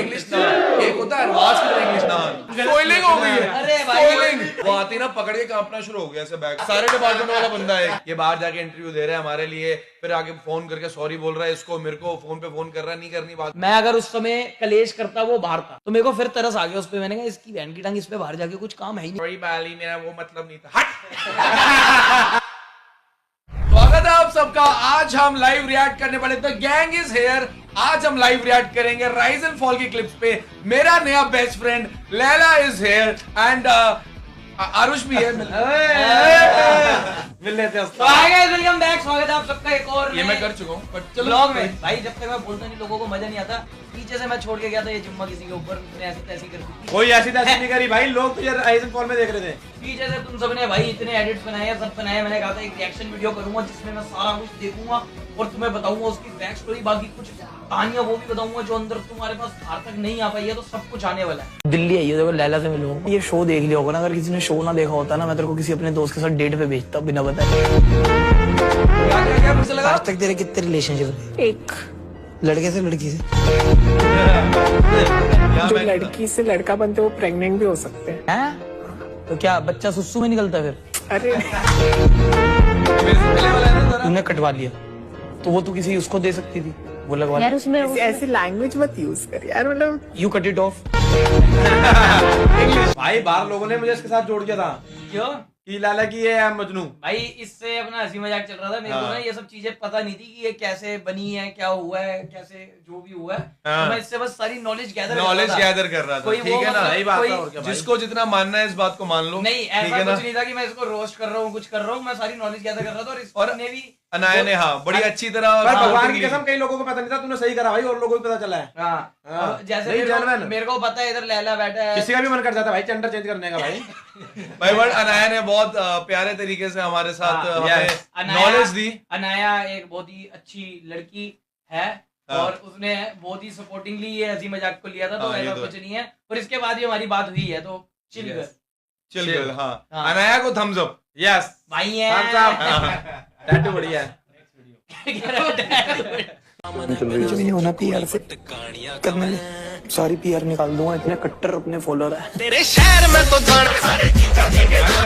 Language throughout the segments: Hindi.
इंग्लिश नान, एक होता है अरवाज की तरह इंग्लिश नान। सोइलिंग हो गई है, अरे भाई सोइलिंग। वो आती ना पकड़ के कांपना शुरू हो गया ऐसे बैग। सारे डिपार्टमेंट वाला बंदा है ये, बाहर जाके इंटरव्यू दे रहा है हमारे लिए, फिर आके फोन करके सॉरी बोल रहा है इसको मेरे को, फोन पे फोन कर रहा है, नहीं करनी बात। मैं अगर उस समय कलेश करता वो बाहर था तो मेरे को फिर तरस आ गया उस पे। मैंने कहा इसकी बहन की टांग, इस पे बाहर जाके कुछ काम है ही नहीं। सॉरी बाली, मेरा वो मतलब नहीं था, हट। स्वागत है आप सबका। आज हम लाइव रिएक्ट करने वाले द गैंग इज हियर। आज हम लाइव रिएक्ट करेंगे राइज एंड फॉल की क्लिप्स पे। मेरा नया best friend Laila is here and Aarush भी है। मिल लेते हैं। वेलकम बैक, स्वागत है आप सबका एक और ये मैं कर चुका हूँ बट चलो ब्लॉग में। भाई जब तक मैं बोलता नहीं लोगों को मजा नहीं आता। पीछे से मैं छोड़ के गया था ये जिम्मा किसी के ऊपर, तुमने ऐसी तैसी कर दी। कोई ऐसी तैसी नहीं करी भाई, लोग तो यार राइज एंड फॉल में देख रहे थे। पीछे से तुम सबने भाई इतने एडिट्स बनाए, सब बनाए। मैंने कहा था एक रिएक्शन वीडियो करूंगा जिसमें मैं सारा कुछ देखूंगा और तुम्हें बताऊंगा उसकी बैक स्टोरी, बाकी कुछ कहानियां वो भी बताऊंगा जो अंदर तुम्हारे पास बाहर तक नहीं आ पाई है। तो सब कुछ आने वाला है। दिल्ली आई है, देखो लैला से मिलो। ये शो देख लिया होगा ना, अगर किसी ने शो ना देखा होता ना, मैं तेरे को किसी अपने दोस्त के साथ डेट पे भेजता बिना बताए। आज तक तेरे कितने रिलेशनशिप? एक लड़के से लड़की से? जो लड़की से लड़का बनते वो प्रेग्नेंट भी हो सकते हैं। हैं? तो क्या बच्चा सुसु में निकलता है फिर? अरे तूने कटवा लिया तो वो तू किसी उसको दे सकती थी, वो लगवा यार उसमें ऐसी लैंग्वेज मत यूज कर यार, मतलब यू कट इट ऑफ। भाई बाहर लोगों ने मुझे इसके साथ जोड़ दिया था क्यों कि लाला की ये है मजनू। भाई? इससे अपना हंसी मजाक चल रहा था। मेरे को ना ये सब चीजें पता नहीं थी कि ये कैसे बनी है, क्या हुआ है, कैसे जो भी हुआ है। तो मैं इससे बस सारी नॉलेज गैदर कर रहा था। कोई ठीक वो है ना, मतलब सही बात कोई- है। और क्या भाई? जिसको जितना मानना है इस बात को मान लो। नहीं ठीक ऐसा है ना? कुछ नहीं था कि मैं इसको रोस्ट कर रहा हूँ, कुछ कर रहा हूँ। मैं सारी नॉलेज गैदर कर रहा था और और इसने भी अनाया ने हाँ बड़ी अच्छी तरह पर हाँ, भगवान की की- कसम कई लोगों को पता नहीं था, तूने सही करा भाई, और लोगों को पता चला है। हाँ। हाँ। और जैसे नहीं, genuine। मेरे को पता है इधर लैला बैठा है। किसी का भी मन कर जाता है भाई जेंडर चेंज करने का भाई। भाई बट अनाया ने बहुत प्यारे तरीके से हमारे साथ हाँ, हमें नॉलेज दी। अनाया एक बहुत ही अच्छी लड़की है और उसने बहुत ही सपोर्टिंगली ये हंसी मजाक को लिया था। तो हाँ, ये ऐसा तो कुछ नहीं है। और इसके बाद भी हमारी बात हुई है तो चिल कर चिल कर हाँ। हाँ। अनाया को थम्स अप। यस भाई है। टैटू बढ़िया है। कुछ भी नहीं होना पीआर से करने में, सारी पीआर निकाल दूंगा। इतने कट्टर अपने फॉलोअर है।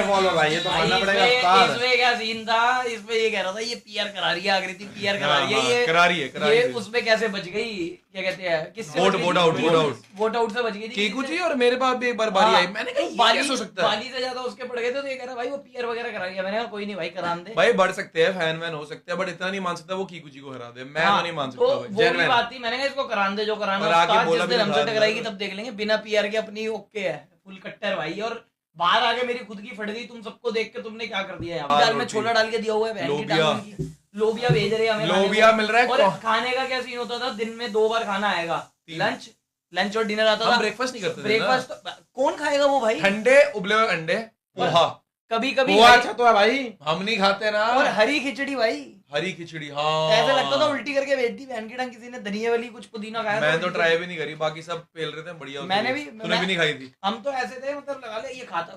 फॉलो भाई, ये तो मानना पड़ेगा उस्ताद। इसमें क्या सीन था? इसमें ये कह रहा था ये पीआर करा रही है, आकृति पीआर करा रही है। ये करा रही है ये उसमें कैसे बच गई? क्या कहते हैं, किससे वोट बच गई? वोट आउट वोट आउट से बच गई थी। कीकू जी और मेरे पास भी एक बार बारी आई। मैंने कहा बाली कैसे हो सकता है? बाली से ज्यादा उसके पड़ गए थे तो ये कह रहा भाई वो पीआर वगैरह करा रही है। मैंने कहा कोई नहीं भाई, करान दे भाई बढ़ सकते हैं, फैन वैन हो सकते हैं, बट इतना नहीं मान सकता वो कीकू जी को हरा दे। मैं हाँ, तो नहीं मान तो सकता वो भाई। भी बात थी। मैंने कहा इसको करान दे जो कराना और है। आके उस्ताद बोला जिस भी दिन हमसे था, टकराएगी तब देख लेंगे। बिना पीआर के अपनी ओके है, फुल कट्टर भाई। और बाहर आके मेरी खुद की फट गई। तुम सबको देख के तुमने क्या कर दिया? यहाँ दाल में छोला डाल के दिया हुआ है, बहन की लोबिया। टांग की। लोबिया भेज रहे हैं हमें खाने लोबिया को। मिल रहा है। और खाने का क्या सीन होता था? दिन में 2 बार खाना आएगा, लंच और डिनर आता हम था। ब्रेकफास्ट नहीं करते थे ना। ब्रेकफास्ट कौन खाएगा वो भाई? ठंडे उबले हुए अंडे, पोहा कभी कभी वो अच्छा तो है भाई। हम नहीं खाते ना। और हरी खिचड़ी भाई। हरी खिचड़ी हाँ। ऐसा लगता था उल्टी करके भेज दी बहन की टांग। किसी ने धनिया वाली कुछ पुदीना खाया था, मैं तो उल्टी ट्राई करके। भी नहीं करी, बाकी सब पेल रहे थे बढ़िया होती मैंने थी। भी- तूने भी नहीं खाई थी? हम तो ऐसे थे, मतलब लगा ले ये खाता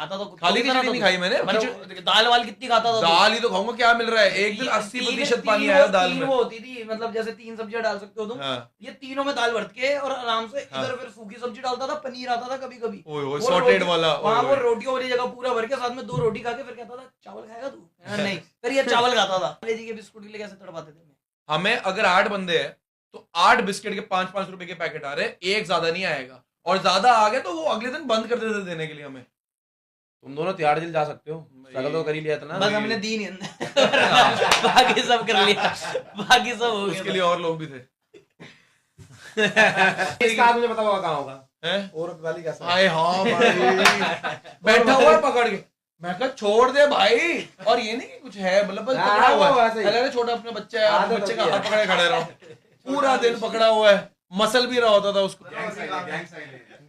तो कुछ खाली तो भी खिचड़ी था नहीं तो। खाई मैंने। मतलब दाल वाल कितनी खाता था? दाल ही तो खाऊंगा, क्या मिल रहा है? एक दिन 80% पानी आया दाल में। वो होती थी, मतलब जैसे 3 सब्जियां डाल सकते हो तुम। हाँ। ये तीनों में दाल भरत के और आराम से हाँ। इधर फिर सूखी सब्जी डालता था, पनीर आता था कभी कभी। ओए ओए सॉर्टेड वाला। वहाँ वो रोटियों वाली जगह पूरा भर के साथ में 2 रोटी खा के फिर कहता था चावल खाएगा तू? नहीं, फिर ये चावल खाता था। जी के बिस्कुट के लिए कैसे तड़पाते थे? हमें अगर 8 बंदे हैं तो 8 बिस्किट के 5-5 रुपए के पैकेट आ रहे हैं, एक ज्यादा नहीं आएगा। और ज्यादा आ गया तो वो अगले दिन बंद कर देते देने के लिए हमें। तुम दोनों तिहाड़ जेल जा सकते हो, स्ट्रगल तो कर ही लिया था ना। बस हमने दी नहीं बाकी सब कर लिया, बाकी सब हो उसके गया। लिए और लोग भी थे। इसका आज मुझे पता होगा कहाँ होगा। हैं? औरत वाली कैसा? हाय हाँ भाई। बैठा हुआ है पकड़ के। मैं कहा छोड़ दे भाई। और ये नहीं कि कुछ है, मतलब बस हाँ, पकड़ा हुआ वो है। ऐसे ही। पहले ना छोटा अपने बच्चा है, आदत अपने बच्चे का होती है। हाथ पकड़े खड़े रहो। पूरा दिन पकड़ा हुआ है, मसल भी रहा होता था उसको।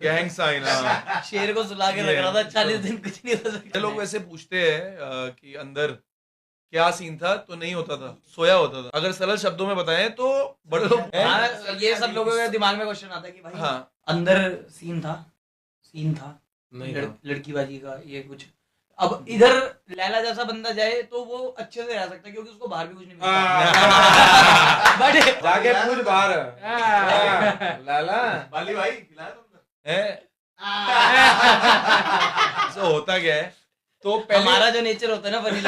Gang sign. हाँ। शेर को सुला के रख रहा था 40 दिन, कुछ नहीं हो सकता। लोग वैसे पूछते हैं कि अंदर क्या सीन था, तो नहीं होता था, सोया होता था। अगर सरल शब्दों में बताएं तो बड़े लोग हाँ, ये सब लोगों के दिमाग में क्वेश्चन आता है कि भाई हाँ अंदर सीन था नहीं था। लड़की बाजी का, ये कुछ अब इधर लैला जैसा बंदा जाए तो वो अच्छे से रह सकता है क्योंकि उसको बाहर भी कुछ नहीं मिलता। बट जाके पूछ बाहर लाला बाली भाई खिलाया तुमने? है तो होता क्या है, तो पहले हमारा जो नेचर होता है ना फनी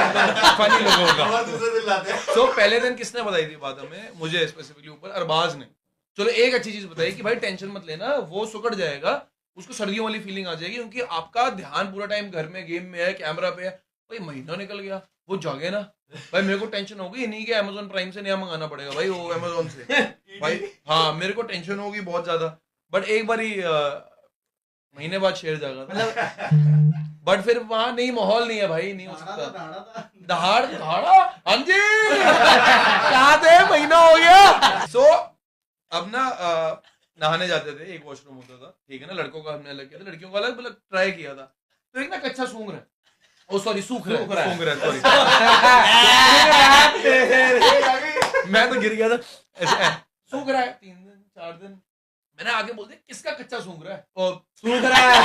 लोगों का, थोड़ा दूसरे दिन लाते हैं। तो पहले दिन किसने बताई थी बात हमें, मुझे स्पेसिफिकली ऊपर अरबाज ने। चलो एक अच्छी चीज बताई कि भाई टेंशन मत लेना, वो सुकड़ जाएगा, उसको सर्दियों वाली फीलिंग आ जाएगी, क्योंकि आपका ध्यान पूरा टाइम घर में, गेम में है, कैमरा पे है। भाई महीना निकल गया, वो जागे ना भाई, मेरे को टेंशन होगी नहीं कि अमेज़न प्राइम से नया मंगाना पड़ेगा भाई, वो अमेज़न से भाई, हाँ मेरे को टेंशन होगी बहुत ज्यादा। बट एक बारी महीने बाद शेर जागा था, बट फिर वहां नहीं, माहौल नहीं है भाई, नहीं हो सकता। दहाड़ दहाड़ा, हाँ जी क्या थे, महीना हो गया। सो अब ना नहाने जाते थे, एक वॉशरूम होता था, ठीक है ना, लड़कों का हमने अलग किया था, लड़कियों का अलग, मतलब ट्राई किया था। तो एक ना कच्चा सूंघ रहा है, ओ सॉरी सूख रहा है सॉरी मैं तो गिर गया था ऐसे, सूख रहा है 3 दिन 4 दिन, मैंने आगे बोल दिया किसका कच्चा सूख रहा है, और सूख रहा है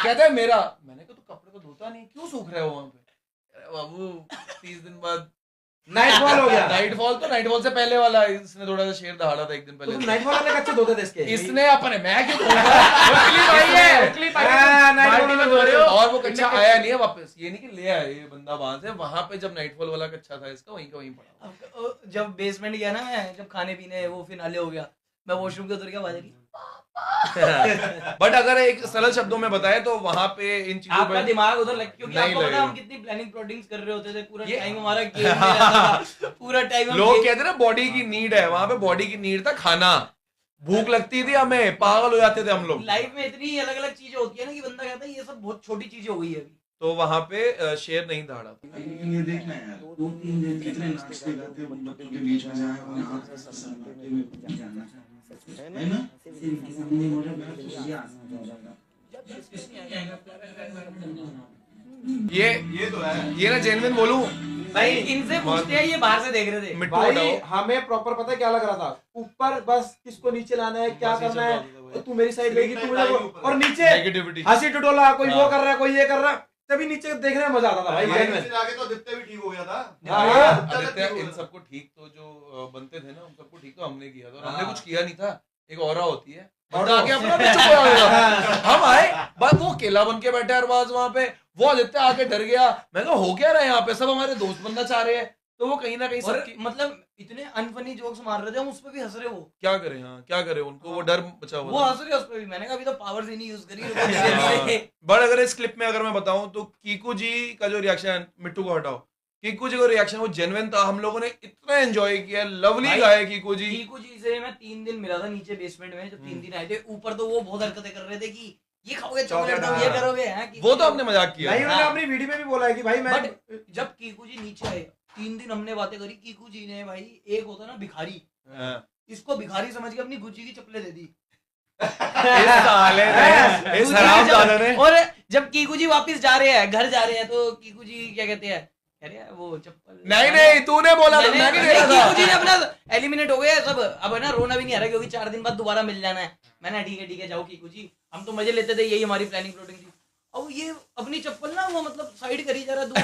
कहता है मेरा। मैंने कहा तो कपड़े तो धोता नहीं, क्यों सूख रहा है वहां पे? अरे बाबू 30 दिन बाद नाइटफॉल हो गया। नाइटफॉल तो नाइटफॉल से पहले वाला, इसने थोड़ा सा शेर दहाड़ा था एक दिन पहले। तुम नाइटफॉल वाले कच्चे धोते थे इसके? इसने अपने, मैं क्यों और वो कच्चा आया नहीं है वापस, ये नहीं कि ले आया ये बंदा वहां से, वहां पे जब नाइटफॉल वाला कच्चा था इसका, वहीं का वहीं पड़ा। जब बेसमेंट गया ना मैं, जब खाने पीने वो फिनाले हो गया, मैं वॉशरूम के उतर गया, बाजा की बट अगर एक सरल शब्दों में बताए तो वहां पे इन चीजों आपका पे दिमाग उधर लग, क्योंकि नहीं आपको पता है हम लगेगा। कितनी प्लानिंग प्लॉटिंग्स कर रहे होते थे, पूरा ये- टाइम हमारा गेम में रहता था, पूरा टाइम लोग कहते हैं ना बॉडी की नीड है, वहां पे बॉडी की नीड था खाना, भूख लगती थी हमें, पागल हो जाते थे हम लोग। लाइफ में इतनी अलग अलग चीजें होती है ना कि बंदा कहता है ये सब बहुत छोटी चीजें हो गई है अभी। तो वहां पे शेर नहीं दहाड़ा। ये देखना यार 2-3 दिन कितने नाश्ते करते हैं बच्चों के बीच में जाए और यहाँ से सन्नाटे में जाना है ना? नहीं हो रहा मैं तो ये आसान हो जाएगा। ये तो है। ये ना जेन्युइन बोलूं भाई इनसे पूछते हैं, ये बाहर से देख रहे थे। मिट्टू भाई हटाओ। हमें प्रॉपर पता है क्या लग रहा था, ऊपर बस किसको नीचे लाना है, क्या बस ये करना सब है, बात है भाई। और तू मेरी साइड लेगी, तू मुझे Screen time वो- ऊपर और है। नीचे नेगेटिविटी। हंसी टटोला, कोई वो हाँ। कर रहा है, कोई ये कर रहा है, तभी नीचे देखने में मजा आता था भाई। भाई जेल में नीचे जाके तो आदित्य भी ठीक हो गया था। हाँ, आदित्य इन सबको ठीक तो जो बनते थे ना, उन सबको ठीक तो हमने किया था, और हमने कुछ किया नहीं था। एक ऑरा होती है, बंदा आके अपना भी चुप हो जाएगा। हम आए बस, वो अकेला बन के बैठा अरबाज वहां पे, वो आदित्य आके डर गया। मैं कहा हो क्या रहा है यहाँ पे, सब हमारे दोस्त बनना चाह रहे हैं, तो वो कहीं ना कहीं और सबकी मतलब इतने अनफनी जोक्स मार रहे थे, हम उस पे भी हंस रहे। वो क्या करें, हाँ क्या करें, उनको वो डर बचा वो हुआ था। हंस रहे उस पे भी। मैंने कहा अभी तो पावर्स ही नहीं यूज करी। बट अगर इस क्लिप में अगर मैं बताऊं तो कीकू जी का जो रिएक्शन, मिट्टू को हटाओ, कीकू जी का रिएक्शन वो जेन्युइन था, हम लोगों ने इतना एंजॉय किया, लवली भाई, गाया कीकू जी। कीकू जी से मैं 3 दिन मिला था नीचे बेसमेंट में, जब 3 दिन आए थे। ऊपर तो वो बहुत हरकतें कर रहे थे कि ये खाओगे चॉकलेट, तुम ये करोगे हैं। वो तो हमने मजाक किया। नहीं, उन्होंने हाँ। अपनी वीडियो में भी बोला है कि भाई मैं बट जब कीकू जी नीचे आए, 3 दिन हमने बातें करी। कीकू जी ने भाई, एक होता ना भिखारी, हाँ। इसको भिखारी समझ के अपनी गुच्ची की चप्पलें दे दी। इस साले ने, इस हरामजादे ने। और जब कीकू जी वापस जा रहे हैं, घर जा रहे हैं, तो कीकू जी क्या कहते हैं, कह रहे हैं वो चप्पल नहीं तूने बोला था, मैं नहीं दे रहा कीकू जी ने था। अपना एलिमिनेट हो गए सब। अब है ना, रोना भी नहीं आ रहा क्योंकि 4 दिन बाद दोबारा मिल जाना है। मैंने ठीक है जाओ कीकू जी, हम तो मजे लेते थे, यही हमारी प्लानिंग प्लॉटिंग थी। अब ये अपनी चप्पल ना वो मतलब साइड करी जा रहा, दूर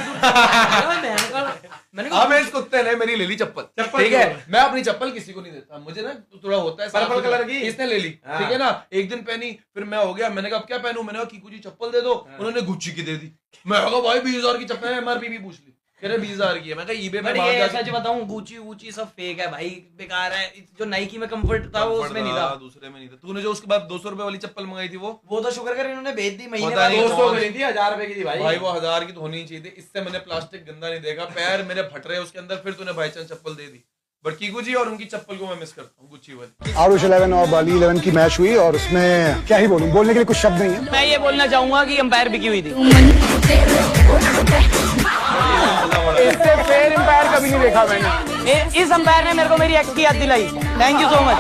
मैंने हाँ, मैं इस कुत्ते ने मेरी ले ली चप्पल, ठीक है। मैं अपनी चप्पल किसी को नहीं देता, मुझे ना थोड़ा होता है पर्पल कलर की। इसने ले ली, हाँ। ठीक है ना, एक दिन पहनी, फिर मैं हो गया, मैंने कहा अब क्या पहनूं, मैंने कहा कीकू जी चप्पल दे दो, उन्होंने गुच्ची की दे दी। मैं कहा भाई 20,000 की चप्पल है, एमआरपी भी पूछ ली, कह रहे 20,000 की है। मैं कहा ईबे में बट बाहर ये जाके सच बताऊं, गुची वूची सब फेक है भाई, बेकार है। जो नाइकी में कंफर्ट था वो उसमें नहीं था। दूसरे में नहीं था। तूने जो उसके बाद 200 रुपए वाली चप्पल मंगाई थी, वो तो शुक्र कर इन्होंने भेज दी, महीने पता बाद नहीं 200 कौन- की थी, 1000 रुपए की थी भाई। भाई वो 1000 की तो होनी ही चाहिए थी। इससे मैंने प्लास्टिक गंदा नहीं देखा, पैर मेरे फट रहे उसके अंदर, फिर तूने बाई चांस चप्पल दे दी। बट कीकू जी और उनकी चप्पल को मैं मिस करता हूँ, गुच्ची वाली। आरुष 11 और बाली 11 की मैच हुई और उसमें क्या ही बोलूं, बोलने के लिए कुछ शब्द नहीं है। मैं ये बोलना चाहूंगा कि अंपायर बिकी हुई थी। इससे फेयर एम्पायर कभी नहीं देखा मैंने। इस अंपायर ने मेरे को मेरी एक्स की याद दिलाई। Thank you so much.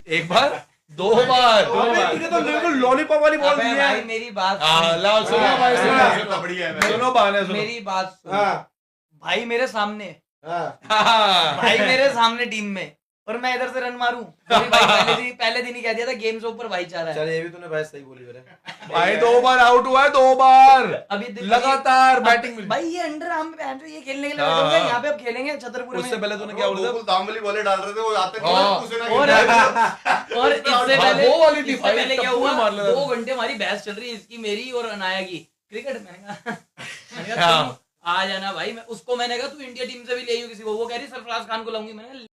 एक बार, 2 बार। तूने तो बिल्कुल लॉलीपॉप वाली बॉल दी है। भाई मेरी बात हाँ, लाओ सुनो भाई, सुनो बढ़िया है। सुनो बहाने सुनो। मेरी बात सुन। हाँ, भाई मेरे सामने, हाँ। हाँ। भाई मेरे सामने टीम में, और मैं इधर से रन मारूं। अरे भाई पहले दिन ही कह दिया था गेम से ऊपर भाईचारा है। चल ये भी तूने भाई सही बोली मेरे। भाई 2 बार आउट हुआ है, 2 बार अभी लगातार बैटिंग में। भाई ये अंडर आर्म पे बैठ ये खेलने के लिए बैठे होंगे, यहाँ पे अब खेलेंगे छतरपुर में। उससे पहले तूने क्या बोला था? गोकुल दामबली बॉले डाल रहे थे, वो आते हाँ। और इससे पहले वो वाली थी इससे भाई, पहले क्या टप्पू हुआ, मार लेना। 2 घंटे हमारी बहस चल रही है, इसकी मेरी और अनाया की क्रिकेट। मैंने कहा हाँ। तुम आ जाना भाई, मैं उसको मैंने कहा तू इंडिया टीम से भी ले आई हो किसी को, वो कह रही सरफराज खान को लाऊंगी। मैंने